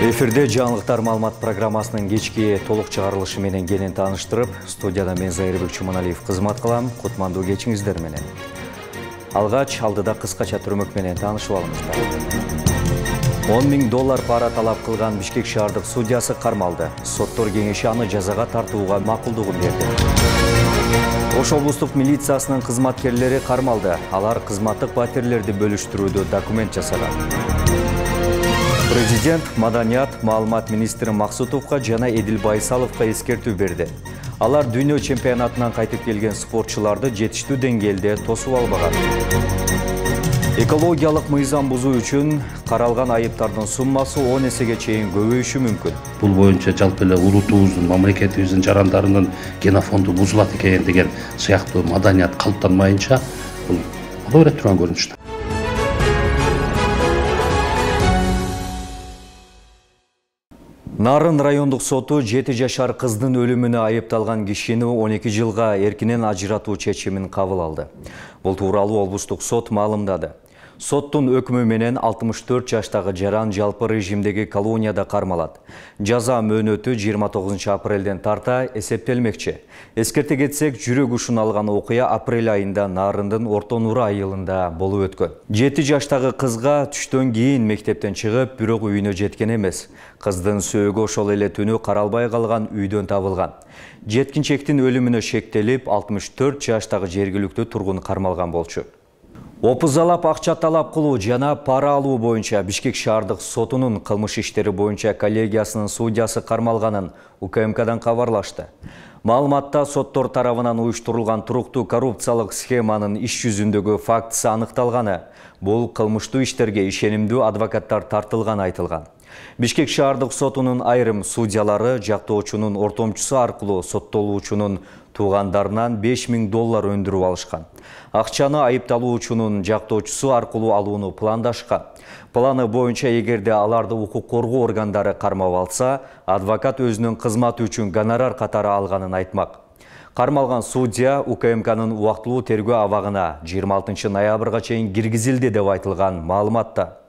Эфирде жаңылыктар маалымат программасынын кечки толук чыгарылышы менен кенен тааныштырып, студияда мен Зайырбек Чуманалиев кызмат кылам. Кутмандуу кечиңиздер менен. Алгач алдыда кыскача түрмөк менен таанышып алыңыздар. $10 000 пара талап кылган Бишкек шаардык судьясы кармалды. Соттор кеңеши аны жазага тартууга макулдугун берди. Ош облустук милициясынын кызматкерлери кармалды. Алар кызматтык батирлерди бөлүштүрүүдө документ жасаган. Президент Маданият маалымат министри Максутовго жана Эдил Байсаловго эскертүү берди. Алар дүйнө чемпионатынан кайтып келген спортчуларды жетиштүү деңгээлде тосуп албаган. Экологиялык мыйзам бузуу үчүн каралган айыптардын суммасы 10 эсеге чейин көбөйүшү мүмкүн. Бул боюнча жалпы эле улутубуздун, мамлекетибиздин жарандарынын генофонду бузулат экен деген сыяктуу маданият калыптанмайынча бул ала бере турган көрүнүштө. Нарын райондук соту 7 жашар кыздын өлүмүнө айыпталган кишини 12 жылга эркинен ажыратуу чечимин кабыл алды. Бул тууралуу облустук сот маалымдады. Соттун өкмү менен 64 жаштагы жаран жалпы режимдеги колонияда кармалат. Жаза мөөнөтү 29 апрелден тарта эсептелмекчи. Эскерте кетсек, жүрөк ушун алган окуя апрель айында Нарындын Орто Нура айылында болуп өткөн. 7 жаштагы кызга түштөн кийин мектептен чыгып, бирок үйүнө жеткен эмес. Кыздын сөөгү ошол эле түнү каралбай калган үйдөн табылган. Жеткинчектин өлүмүнө шектелип, 64 жаштагы жергиликтүү тургун кармалган болчу. Опузалап акча талап кылуу жана пара алуу боюнча Бишкек шаардык сотунун кылмыш иштери боюнча коллегиясынын судьясы кармалганын УКМКдан кабарлашты. Маалыматта соттор тарабынан уюштурулган туруктуу коррупциялык схеманын иш жүзүндөгү фактысы аныкталганы, бул кылмыштуу иштерге ишенимдүү адвокаттар тартылганы айтылган. Бишкек шаардык сотунун айрым судьялары жактоочунун ортомчусу аркылуу соттолуучунун туугандарынан $5 000 өндүрүп алышкан. Акчаны айыпталуучунун жактоочусу аркылуу алууну пландашкан. Планы боюнча эгерде аларды укук коргоо органдары кармап алса, адвокат өзүнүн кызматы үчүн гонорар катары алганын айтмак. Кармалган судья УКМКнын убактылуу тергөө абагына 26 ноябрга чейин киргизилди деп айтылган маалыматта.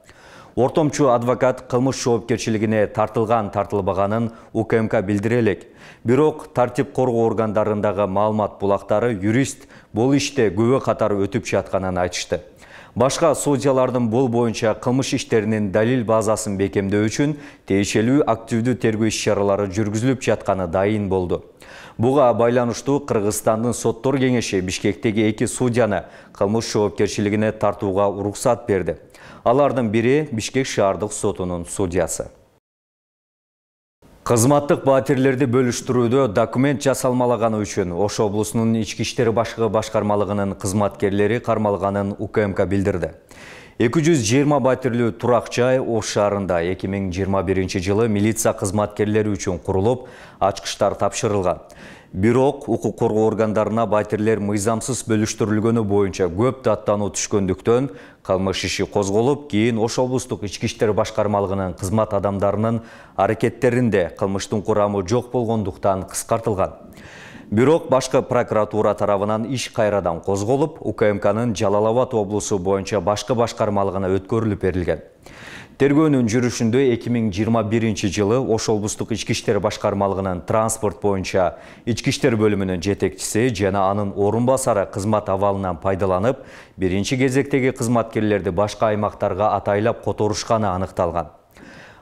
Ортомчу адвокат кылмыш жоопкерчилигине тартылган-тартылбаганын УКМК билдире элек. Бирок тартип коргоо органдарындагы маалымат булактары юрист бул иште күбө катары өтүп жатканын айтышты. Башка судьялардын бул боюнча кылмыш иштеринин далил базасын бекемдөө үчүн тиешелүү активдүү тергөө иш-чаралары жүргүзүлүп жатканы дайын болду. Буга байланыштуу Кыргызстандын соттор кеңеши Бишкектеги 2 судьяны кылмыш жоопкерчилигине тартууга уруксат берди. Алардын бири Бишкек шаардык сотунун судьясы. Кызматтык батирлерди бөлүштүрүүдө документ жасалмалаганы үчүн Ош облусунун ички иштери башкы башкармалыгынын кызматкерлери кармалганын УКМК билдирди. 220 батирлүү турак жай Ош шаарында 2021 жылы милиция кызматкерлери үчүн курулуп, ачкычтар тапшырылган. Бирок укук коргоо органдарына батирлер мыйзамсыз бөлүштүрүлгөнү боюнча көп даттануу түшкөндүктөн кылмыш иши козголуп, кийин Ош облустук ички иштер башкармалыгынын кызмат адамдарынын аракеттеринде кылмыштын курамы жок болгондуктан кыскартылган. Бирок башкы прокуратура тарабынан иш кайрадан козголуп, УКМКнын Жалал Абад облусу боюнча башкы башкармалыгына өткөрүлүп берилген. Тергөөнүн жүрүшүндө 2021 жылы Ош облустук ички иштер башкармалыгынын транспорт боюнча ички иштер бөлүмүнүн жетекчиси жана анын орун басары кызмат абалынан пайдаланып, биринчи кезектеги кызматкерлерди башка аймактарга атайлап которушканы аныкталган.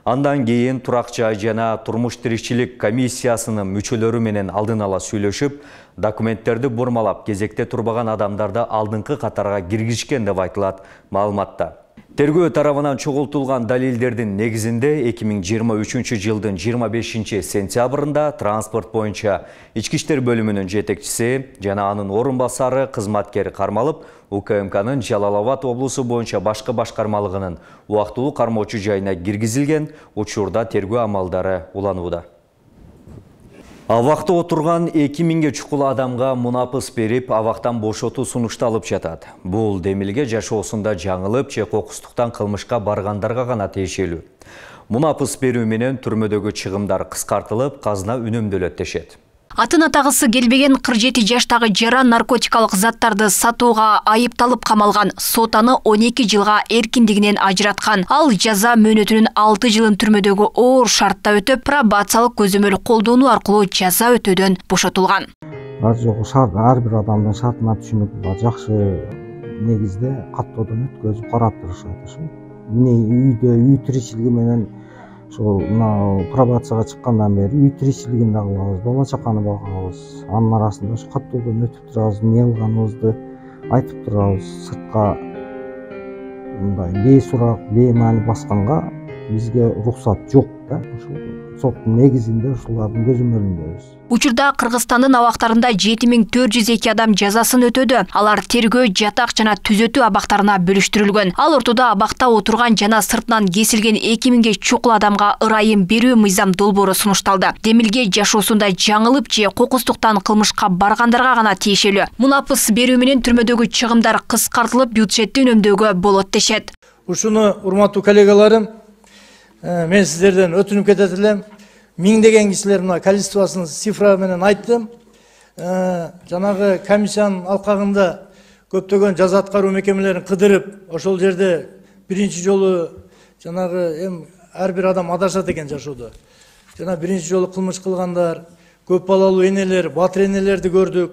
Андан кийин турак жай жана турмуш тиричилик комиссиясынын мүчөлөрү менен алдын ала сүйлөшүп, документтерди бурмалап, кезекте турбаган адамдарды алдыңкы катарга киргизишкен деп айтылат маалыматта. Тергөө тарабынан чогултулган далилдердин негизинде 2023 жылдын 25 сентябрында транспорт боюнча ички иштер бөлүмүнүн жетекчиси жана анын орун басары кызматкер кармалып, УКМКнын Жалал Абад облусу боюнча башкы башкармалыгынын убактылуу кармоочу жайына киргизилген. Учурда тергөө амалдары уланууда. Абакта отурган 2000 чукул адамга мунапыс берип, абактан бошотуу сунушталып жатат. Бул демилге жашоосунда жаңылып же кокустуктан кылмышка баргандарга гана тиешелүү. Мунапыс берүү менен түрмөдөгү чыгымдар кыскартылып, казына үнөмдөлөт дешет. Атын атағысы келбеген 47 жаштағы жара наркотикалық заттарды сатууга айыпталып камалган. Сот аны 12 жылга эркиндигинен ажыраткан. Ал жаза мөөнөтүнүн 6 жылын түрмөдөгү оор шартта өтөп, пробациялык көзөмөл колдонуу аркылуу жаза өтөөдөн бошотулган. Ар бир адамдын шартына түшүнүп, жакшы негизде каттоодон өткөзүп карап турушат ошо. Үй тиричилиги менен ошол пробацияга чыккандан бери үй тиричилигин да кылабыз, бала чаканы багабыз. Анын арасында ошо каттоодон өтүп турабыз, эмне кылганыбызды айтып турабыз. Сыртка мындай бейсурак, беймаани басканга бизге уруксат жок да. Ошол соттун негизинде ушулардын көзөмөлүндөбүз. Учурда Кыргызстандын абактарында 7402 адам жазасын өтөдү. Алар тергөө, жатак жана түзөтүү абактарына бөлүштүрүлгөн. Ал ортодо абакта отурган жана сыртынан кесилген 2000ге чукул адамга ырайым берүү мыйзам долбоору сунушталды. Демилге жашоосунда жаңылып же кокустуктан кылмышка баргандарга гана тиешелүү. Мунапыс берүү менен түрмөдөгү чыгымдар кыскартылып, бюджетти үнөмдөөгө болот дешет. Ушуну урматтуу коллегаларым, мен сиздерден өтүнүп кетет элем. Миңдеген кишилер мына количествосын цифра менен айттым. Жанагы комиссиянын алкагында көптөгөн жаза аткаруу мекемелерин кыдырып, ошол жерде биринчи жолу жанагы ар бир адам адашат экен жашоодо. Жана биринчи жолу кылмыш кылгандар, көп балалуу энелер, батыр энелерди көрдүк.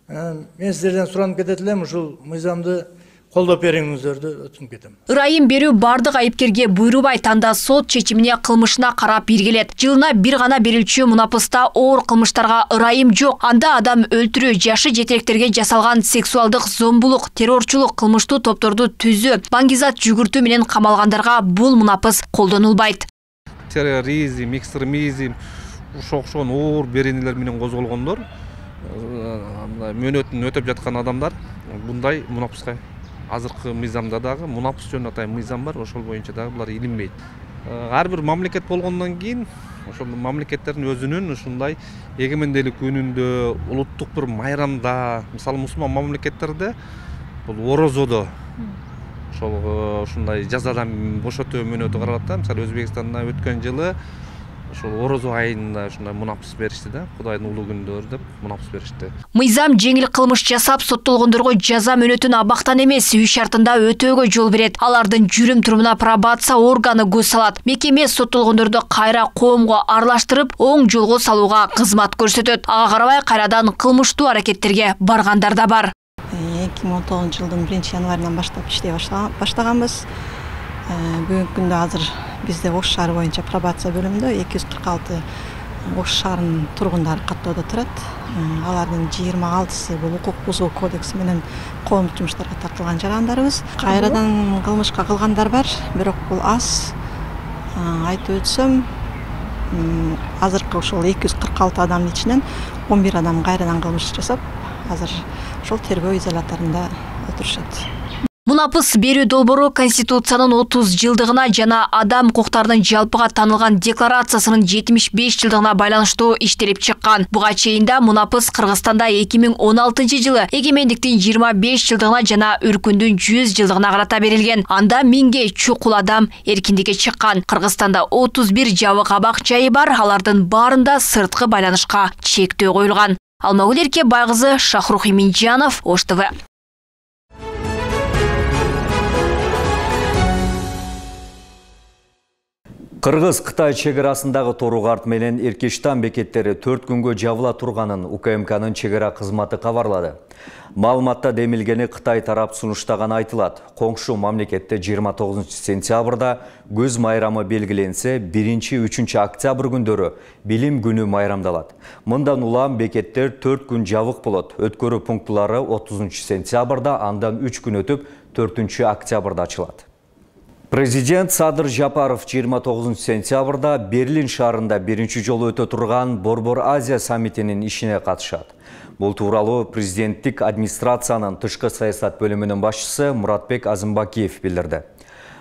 Мен сиздерден суранып кетет элем, ушул мыйзамды колдоп бериңиздерди өтүнүп кетем. Ырайым берүү бардык айыпкерге буйрубайт, анда сот чечимине кылмышына карап биргелет. Жылына бир гана берилчү мунапыста оор кылмыштарга ырайым жок. Анда адам өлтүрүү, жашы жетектерге жасалган сексуалдык зомбулук, террорчулук, кылмыштуу топторду түзүү, баңгизат жүгүртүү менен камалгандарга бул мунапыс колдонулбайт. Терроризм, экстремизм, окшогон оор беренелер менен козголгондор, мөөнөтүн өтөп жаткан адамдар мындай мунапыска азыркы мыйзамда дагы мунапыс жөнүндө атайын мыйзам бар, ошол боюнча дагы булар илинбейт. Ар бир мамлекет болгондон кийин ошол мамлекеттердин өзүнүн ушундай эгемендүүлүк күнүндө, улуттук бир майрамда, мисалы мусулман мамлекеттерде бул орозодо ошол ушундай жазадан бошотуу мөөнөтү каралат да. Мисалы Өзбекстанда өткөн жылы ошол орозо айында ушундай мунапыс беришти да, Кудайдын улуу күндөр деп мунапыс беришти. Мыйзам жеңил кылмыш жасап соттолгондорго жаза мөөнөтүн абактан эмес, үй шартында өтөөгө жол берет. Алардын жүрүм турумуна пробация органы көз салат. Мекеме соттолгондорду кайра коомго аралаштырып, оң жолго салууга кызмат көрсөтөт. Ага карабай кайрадан кылмыштуу аракеттерге баргандар да бар. 2019 жылдын 1-январынан баштап иштей баштаганбыз. Бүгүнкү күндө азыр бизде Ош шаары боюнча пробация бөлүмүндө 246 Ош шаарынын тургундары каттоодо турат. Алардын 26сы бул укук бузуу кодекси менен коомдук жумуштарга тартылган жарандарыбыз. Кайрадан кылмышка кылгандар бар, бирок бул аз. Айтып өтсөм, азыркы ошол 246 адамдын ичинен 11 адам кайрадан кылмыш жасап, азыр ошол тергөө изоляторунда отурушат. Мунапыс берүү долбоору Конституциянын 30 жылдыгына жана адам укуктарынын жалпыга танылган декларациясынын 75 жылдыгына байланыштуу иштелип чыккан. Буга чейин да мунапыс Кыргызстанда 2016 жылы эгемендиктин 25 жылдыгына жана өркүндүн 100 жылдыгына карата берилген. Анда 1000ге чукул адам эркиндикке чыккан. Кыргызстанда 31 жабык абак жайы бар, алардын баарында сырткы байланышка чектөө коюлган. Алмагүл Эркебай кызы, Шахрух Иминжанов, Ош ТВ. Кыргыз-Кытай чегарасындагы Торугарт менен Эркештан бекеттери 4 күнгө жабыла турганын УКМКнын чегара кызматы кабарлады. Маалыматта демилгени Кытай тарап сунуштаганы айтылат. Коңшу мамлекетте 29 сентябрда көз майрамы белгиленсе, 1-3 октябрь күндөрү билим күнү майрамдалат. Мындан улам бекеттер 4 күн жабык болот. Өткөрүү пунктулары 30 сентябрда, андан 3 күн өтүп 4 октябрда ачылат. Президент Садыр Жапаров 29 сентябрда Берлин шаарында биринчи жолу өтө турган Борбор Азия саммитинин ишине катышат. Бул тууралуу президенттик администрациянын тышкы саясат бөлүмүнүн башчысы Муратбек Азымбакиев билдирди.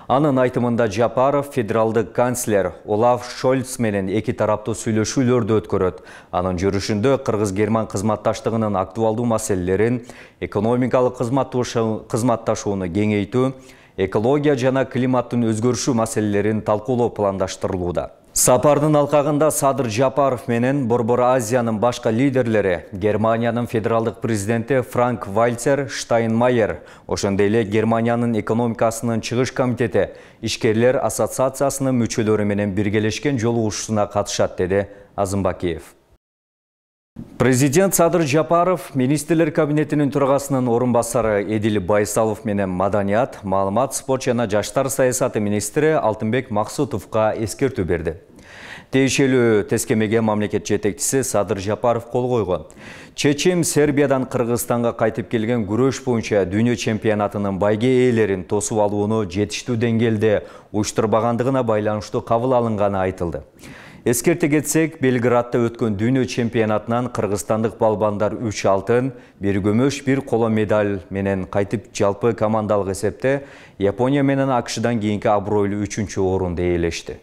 Анын айтымында Жапаров федералдык канцлер Олаф Шольц менен эки тараптуу сүйлөшүүлөрдү өткөрөт. Анын жүрүшүндө Кыргыз-Герман кызматташтыгынын актуалдуу маселелерин, экономикалык кызматташууну кеңейтүү, экология жана климаттын өзгөрүшү маселелерин талкуулоо пландаштырылууда. Сапардын алкагында Садыр Жапаров менен Борбор Азиянын башка лидерлери, Германиянын федералдык президенти Франк Вальцер Штайнмайер, ошондой эле Германиянын экономикасынын чыгыш комитети ишкерлер ассоциациясынын мүчөлөрү менен биргелешкен жолугушуусуна катышат, деди Азымбакиев. Президент Садыр Жапаров министрлер кабинетинин төрагасынын орун басары Эдил Байсалов менен маданият, маалымат, спорт жана жаштар саясаты министри Алтынбек Максутовго эскертүү берди. Тиешелүү тескемеге мамлекет жетекчиси Садыр Жапаров кол койгон. Чечим Сербиядан Кыргызстанга кайтып келген күрөш боюнча дүйнө чемпионатынын байге ээлерин тосуп алууну жетиштүү деңгээлде уюштурбагандыгына байланыштуу кабыл алынганы айтылды. Эскерте кетсек, Белградта өткөн дүйнө чемпионатынан кыргызстандык балбандар 3 алтын, 1 күмүш, 1 коло медаль менен кайтып жалпы командалык эсепте Япония менен АКШдан кийинки абройлуу 3-чү орунду ээлешти.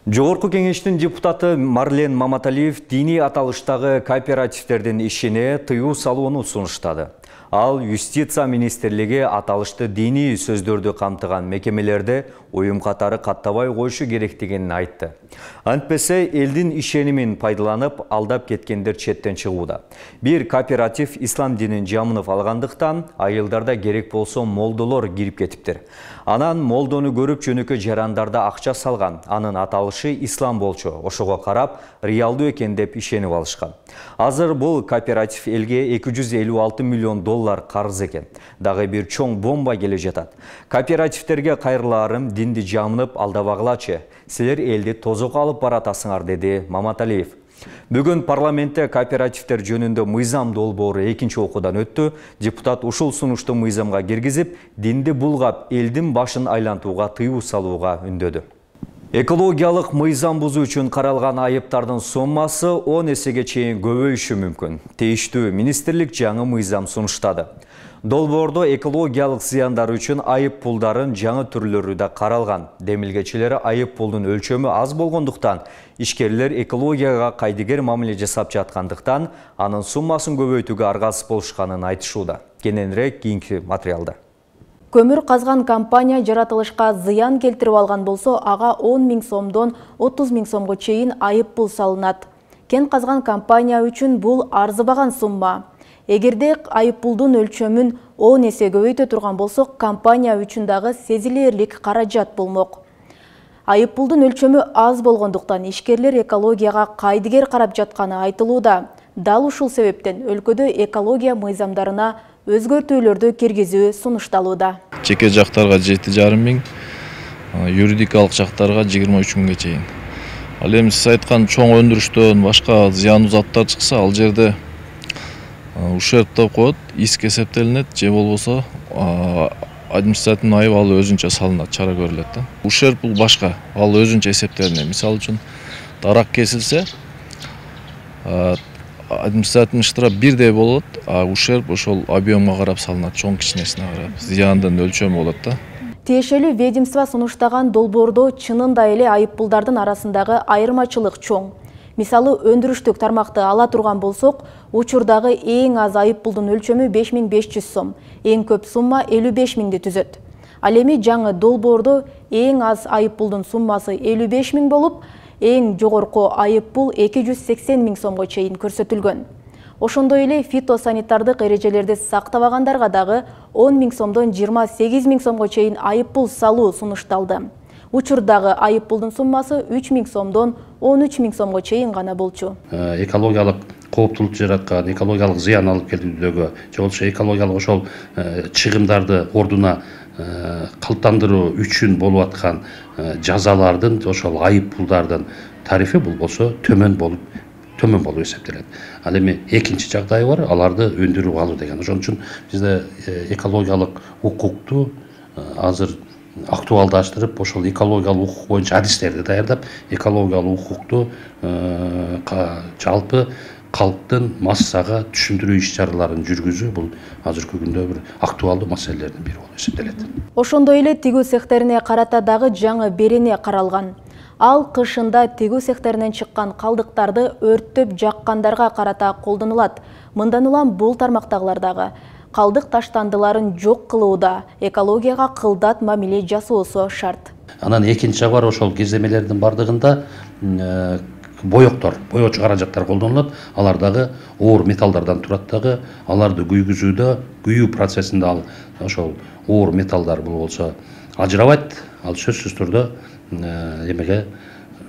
Жогорку кеңештин депутаты Марлен Маматалиев диний аталыштагы кооперативтердин ишине тыюу салууну сунуштады. Ал юстиция министрлиги аталышты диний сөздөрдү камтыган мекемелерде уюм катары каттабай коюшу керектигин айтты. Антпесе элдин ишенимин пайдаланып алдап кеткендер четтен чыгууда. Бир кооператив ислам динин жамынып алгандыктан айылдарда керек болсо молдолор кирип кетиптир. Анан молдону көрүп жөнөкөй жарандарда акча салган. Анын аталышы ислам болчу. Ошого карап реалдуу экен деп ишенип алышкан. Азыр бул кооператив элге 256 миллион доллар карыз экен. Дагы бир чоң бомба келе жатат. Кооперативтерге кайрыларым динди жамынып алдабагылачы. Силер элди тозокко алып баратасыңар, деди Маматалиев. Бүгүн парламентте кооперативтер жөнүндө мыйзам долбоору 2-чи окуудан өттү. Депутат ушул сунушту мыйзамга киргизип, динди булгап, элдин башын айлантууга тыюу салууга үндөдү. Экологиялык мыйзам бузуу үчүн каралган айыптардын соммасы 10 эсеге чейин көбөйүшү мүмкүн. Тийиштүү министрлик жаңы мыйзам сунуштады. Долбоордо экологиялык зыяндар үчүн айып пулдарын жаңы түрлөрү да каралган. Демилгечилери айып пулдун өлчөмү аз болгондуктан, ишкерлер экологияга кайдыгер мамиле жасап жаткандыктан, анын суммасын көбөйтүүгө аргасыз болушканын айтышууда. Кененирээк кийинки материалда. Көмүр казган компания жаратылышка зыян келтирип алган болсо, ага 10 000 сомдон 30 000 сомго чейин айып пул салынат. Кен казган компания үчүн бул арзыбаган сумма. Эгерде айып пулдун өлчөмүн 10 эсе көбөйтө турган болсок, компания үчүн дагы сезилерлик каражат болмок. Айып пулдун өлчөмү аз болгондуктан ишкерлер экологияга кайдыгер карап жатканы айтылууда. Дал ушул себептен өлкөдө экология мыйзамдарына өзгөртүүлөрдү киргизүү сунушталууда. Жеке жактарга 7,5 миң, юридикалык жактарга 23 миңге чейин. Ал эми сиз айткан чоң өндүрүштөн башка зыяндуу заттар чыкса, ал жерде ушерб деп коет, иск эсептелинет, же болбосо административный айып ал өзүнчө салынат, чара көрүлөт. Ушерб бул башка, ал өзүнчө эсептелинет. Мисалы үчүн дарак кесилсе, административный штраф бирдей болот, а ушерб ошол объемга карап салынат, чоң кичинесине карап, зыяндын өлчөмү болот да. Тиешелүү ведомство сунуштаган долбоордо чынында эле айып пулдардын арасындагы айырмачылык чоң. Мисалы, өндүрүштүк тармакты ала турган болсок, учурдагы эң аз айып пулдун өлчөмү 5500 сом, эң көп сумма 55 миңди түзөт. Ал эми жаңы долбоордо эң аз айып пулдун суммасы 55 миң болуп, эң жогорку айып пул 280 миң сомго чейин көрсөтүлгөн. Ошондой эле фитосанитардык эрежелерди сактабагандарга дагы 10 миң сомдон 28 миң сомго чейин айып пул салуу сунушталды. Учурдагы айып пулдун суммасы 3 миң сомдон 13 миң сомго чейин гана болчу. Экологиялык кооптулук жараткан, экологиялык зыян алып келүүдөгө, же болбосо экологиялык ошол чыгымдарды ордуна калыптандыруу үчүн болуп аткан жазалардын, ошол айып пулдардын тарифи бул болсо төмөн болуп эсептелет. Ал эми экинчи жагдай бар, аларды өндүрүп алуу деген. Ошон үчүн бизде экологиялык укукту азыр актуалдаштырып, ошол экологиялык укук боюнча адистерди даярдап, экологиялык укукту жалпы калктын массага түшүндүрүү иш-чараларын жүргүзүү бул азыркы күндө бир актуалдуу маселелердин бири болуп эсептелет. Ошондой эле тигүү сехтерине карата дагы жаңы берене каралган. Ал кышында тигүү сехтеринен чыккан калдыктарды өрттөп жаккандарга карата колдонулат. Мындан улам бул тармактагылардагы калдык таштандыларын жок кылууда экологияга кылдат мамиле жасоосу шарт. Анан экинчи жагы бар, ошол кеземелердин бардыгында боектор, боечу каражаттар колдонулат. Алар дагы оор металлдардан турат дагы. Аларды күйгүзүүдө, күйүү процессинде ал ошол оор металлдар бул болсо ажырабайт. Ал сөзсүз түрдө эмеге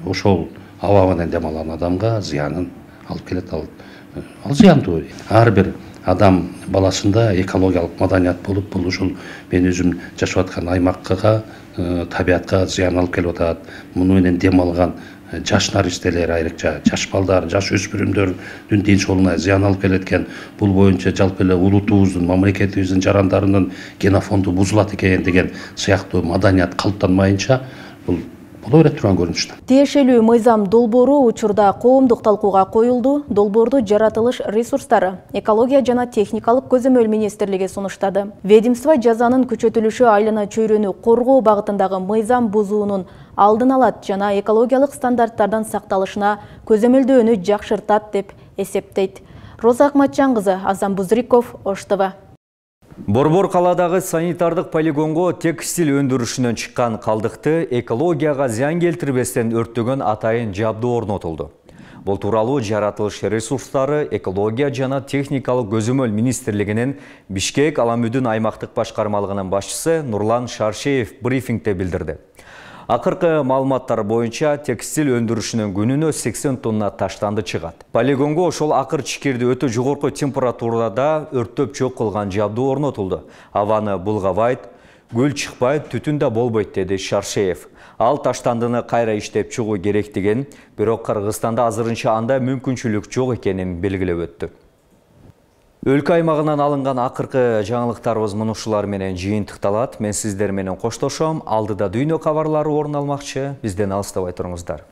ошол аба менен дем алган адамга зыянын алып келет. Ал зыяндуу. Ар бир адам баласында экологиялык маданият болуп, бул ушул мен өзүм жашап аткан аймакка, табиатка зыян алып келип атат. Муну менен дем алган жаш наристелер, айрыкча жаш балдар, жаш өспүрүмдөрдүн ден соолугуна зыян алып келет экен. Бул боюнча жалпы эле улутубуздун, мамлекетибиздин жарандарынын генофонду бузулат экен деген сыяктуу маданият калыптанмайынча бул боло берет турган көрүнүштө. Тиешелүү мыйзам долбоору учурда коомдук талкууга коюлду. Долбоорду жаратылыш ресурстары, экология жана техникалык көзөмөл министрлиги сунуштады. Ведомство жазанын күчөтүлүшү айлана чөйрөнү коргоо багытындагы мыйзам бузуунун алдын алат жана экологиялык стандарттардын сакталышына көзөмөлдөөнү жакшыртат деп эсептейт. Роза Акматжан кызы, Азам Бузриков, Ош ТВ. Борбор каладагы санитардык полигонго текстиль өндүрүшүнөн чыккан калдыкты экологияга зыян келтирбестен өрттөгөн атайын жабдуу орнотулду. Бул тууралуу жаратылыш ресурстары, экология жана техникалык көзөмөл министрлигинин Бишкек Аламүдүн аймактык башкармалыгынын башчысы Нурлан Шаршеев брифингде билдирди. Акыркы маалыматтар боюнча текстиль өндүрүшүнүн күнүнө 80 тонна таштанды чыгат. Полигонго ошол акыр чикирди өтө жогорку температурада өрттөп жок кылган жабдуу орнотулду. Абаны булгабайт, көл чыкпайт, түтүн да болбойт, деди Шаршеев. Ал таштандыны кайра иштеп чыгуу керектигин, бирок Кыргызстанда азырынча анда мүмкүнчүлүк жок экенин белгилеп өттү. Өлкө аймагынан алынган акыркы жаңылыктарыбыз мунушулар менен жыйынтыкталат. Мен сиздер менен коштошом. Алдыда дүйнө кабарлары орун алмакчы. Бизден алыстабай туруңуздар.